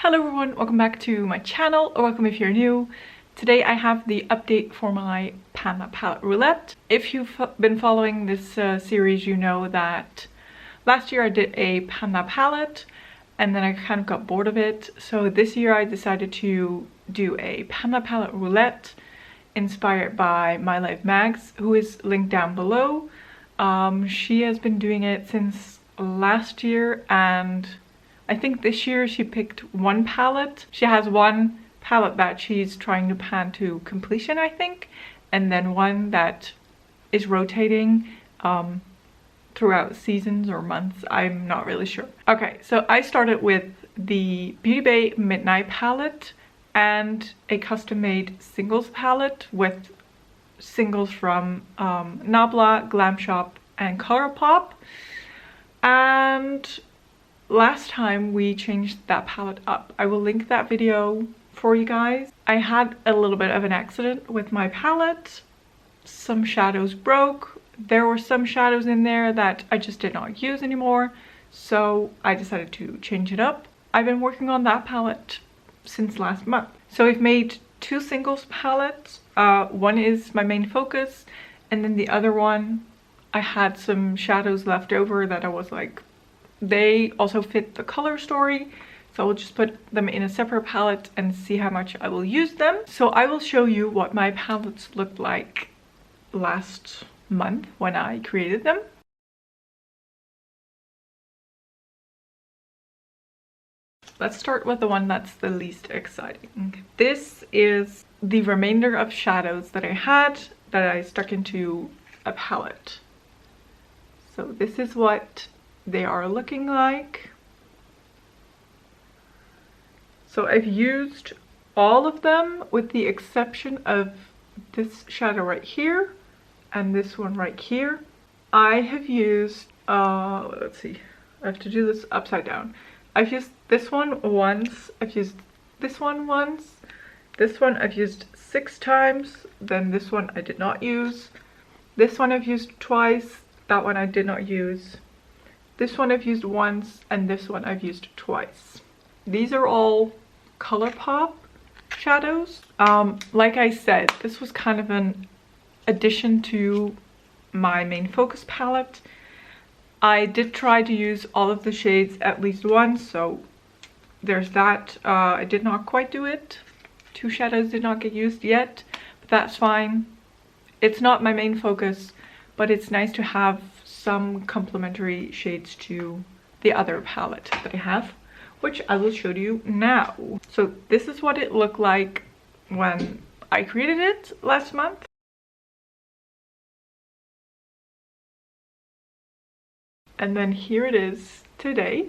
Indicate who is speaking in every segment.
Speaker 1: Hello everyone, welcome back to my channel, or welcome if you're new. Today I have the update for my Panda palette roulette. If you've been following this series, you know that last year I did a Panda palette and then I kind of got bored of it. So this year I decided to do a Panda palette roulette inspired by My Life Mags, who is linked down below. She has been doing it since last year, and I think this year she picked one palette. She has one palette that she's trying to pan to completion, I think, and then one that is rotating throughout seasons or months. I'm not really sure. Okay, so I started with the Beauty Bay Midnight palette and a custom-made singles palette with singles from Nabla, Glam Shop, and Colourpop. And last time we changed that palette up. I will link that video for you guys. I had a little bit of an accident with my palette. Some shadows broke. There were some shadows in there that I just did not use anymore, so I decided to change it up. I've been working on that palette since last month. So I've made two singles palettes. One is my main focus, and then the other one I had some shadows left over that I was like, they also fit the color story, so I will just put them in a separate palette and see how much I will use them. So I will show you what my palettes looked like last month when I created them. Let's start with the one that's the least exciting. This is the remainder of shadows that I had that I stuck into a palette. So this is what they are looking like. So I've used all of them with the exception of this shadow right here and this one right here. I have used, let's see, I have to do this upside down. I've used this one once, I've used this one once, this one I've used 6 times, then this one I did not use, this one I've used twice, that one I did not use, this one I've used once, and this one I've used twice. These are all Colourpop shadows. Like I said, this was kind of an addition to my main focus palette. I did try to use all of the shades at least once, so there's that. I did not quite do it. 2 shadows did not get used yet, but that's fine. It's not my main focus, but it's nice to have some complementary shades to the other palette that I have, which I will show you now. So this is what it looked like when I created it last month. And then here it is today.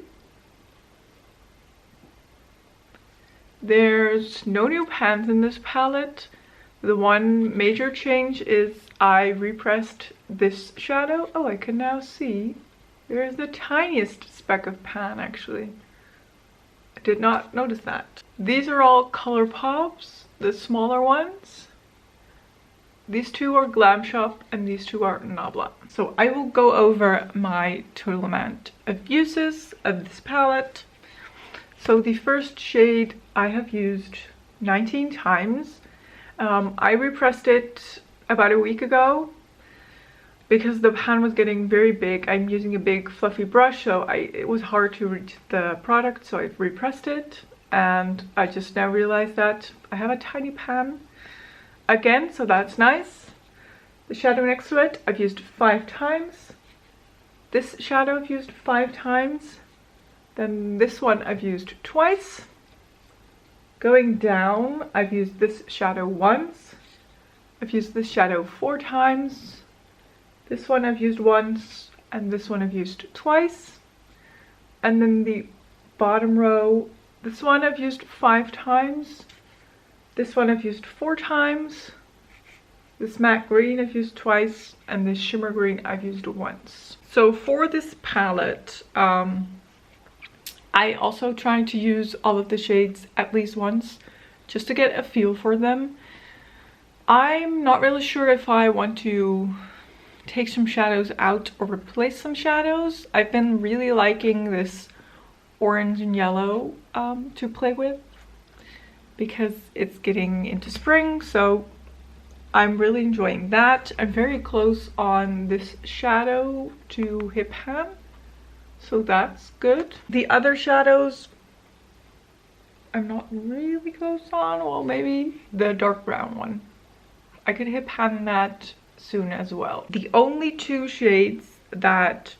Speaker 1: There's no new pans in this palette. The one major change is I repressed this shadow. Oh, I can now see there is the tiniest speck of pan actually. I did not notice that. These are all Colourpops, the smaller ones. These two are Glam Shop and these two are Nabla. So I will go over my total amount of uses of this palette. So the first shade I have used 19 times. I repressed it about a week ago because the pan was getting very big. I'm using a big fluffy brush, so it was hard to reach the product, so I've repressed it, and I just now realized that I have a tiny pan again, so that's nice. The shadow next to it I've used 5 times. This shadow I've used 5 times. Then this one I've used twice. Going down, I've used this shadow once. I've used this shadow 4 times. This one I've used once, and this one I've used twice. And then the bottom row, this one I've used 5 times. This one I've used 4 times. This matte green I've used twice, and this shimmer green I've used once. So for this palette, I also tried to use all of the shades at least once, just to get a feel for them. I'm not really sure if I want to take some shadows out or replace some shadows. I've been really liking this orange and yellow to play with because it's getting into spring, so I'm really enjoying that. I'm very close on this shadow to hip hand, so that's good. The other shadows I'm not really close on. Well, maybe the dark brown one. I could hip hand that soon as well. The only two shades that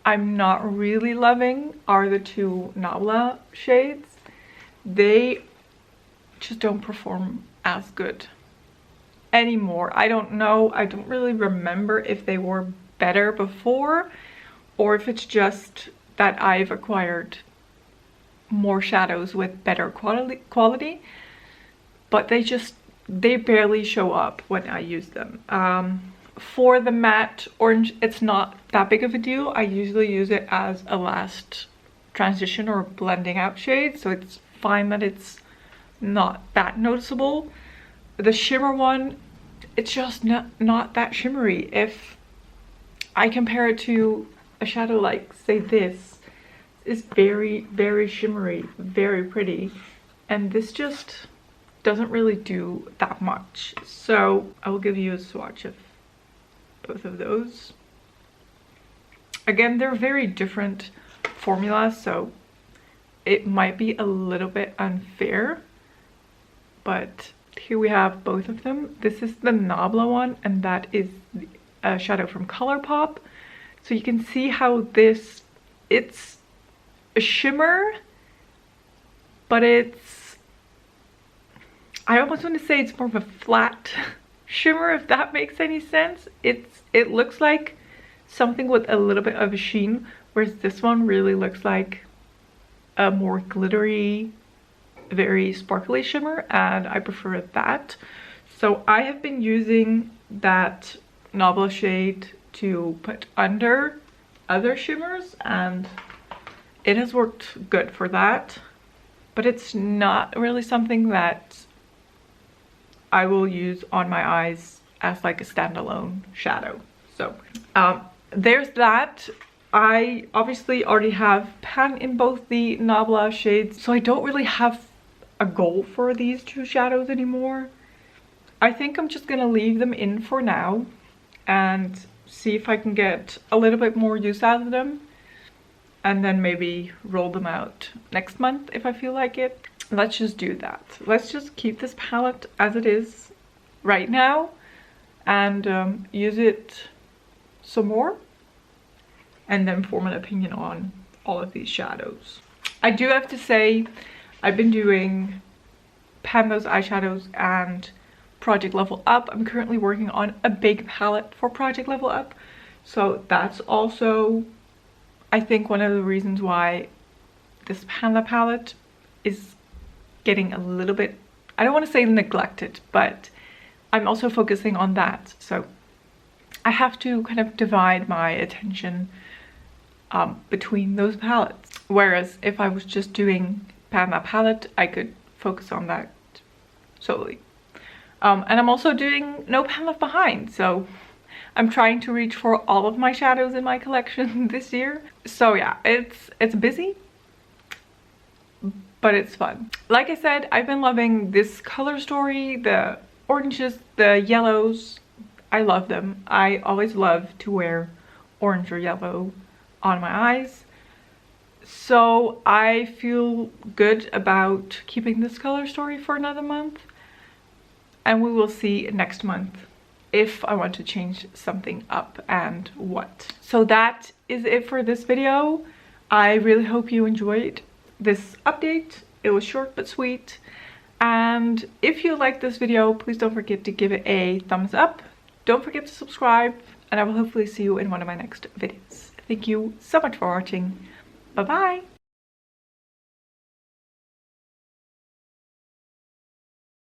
Speaker 1: I'm not really loving are the two Nabla shades. They just don't perform as good anymore. I don't know. I don't really remember if they were better before or if it's just that I've acquired more shadows with better quality, but they barely show up when I use them. For the matte orange, it's not that big of a deal. I usually use it as a last transition or blending out shade, so it's fine that it's not that noticeable. The shimmer one, it's just not that shimmery. If I compare it to a shadow like, say, this is very, very shimmery, very pretty, and this just doesn't really do that much. So I will give you a swatch of both of those. Again, they're very different formulas, so it might be a little bit unfair, but here we have both of them. This is the Nabla one, and that is a shadow from Colourpop. So you can see how it's a shimmer, but I almost want to say it's more of a flat shimmer, if that makes any sense. It looks like something with a little bit of a sheen, whereas this one really looks like a more glittery, very sparkly shimmer, and I prefer that. So I have been using that Nabla shade to put under other shimmers, and it has worked good for that, but it's not really something that I will use on my eyes as like a standalone shadow. So there's that. I obviously already have pan in both the Nabla shades, so I don't really have a goal for these two shadows anymore. I think I'm just gonna leave them in for now and see if I can get a little bit more use out of them, and then maybe roll them out next month if I feel like it. Let's just do that. Let's just keep this palette as it is right now and use it some more, and then form an opinion on all of these shadows. I do have to say, I've been doing pan those eyeshadows and Project Level Up. I'm currently working on a big palette for Project Level Up, so that's also, I think, one of the reasons why this Panda palette is getting a little bit, I don't want to say neglected, but I'm also focusing on that. So I have to kind of divide my attention between those palettes. Whereas if I was just doing Panda palette, I could focus on that solely. And I'm also doing no pan left behind, so I'm trying to reach for all of my shadows in my collection this year. So yeah, it's busy, but it's fun. Like I said, I've been loving this color story, the oranges, the yellows. I love them. I always love to wear orange or yellow on my eyes. So I feel good about keeping this color story for another month. And we will see next month if I want to change something up and what. So that is it for this video. I really hope you enjoyed this update. It was short but sweet. And if you liked this video, please don't forget to give it a thumbs up. Don't forget to subscribe, and I will hopefully see you in one of my next videos. Thank you so much for watching. Bye bye.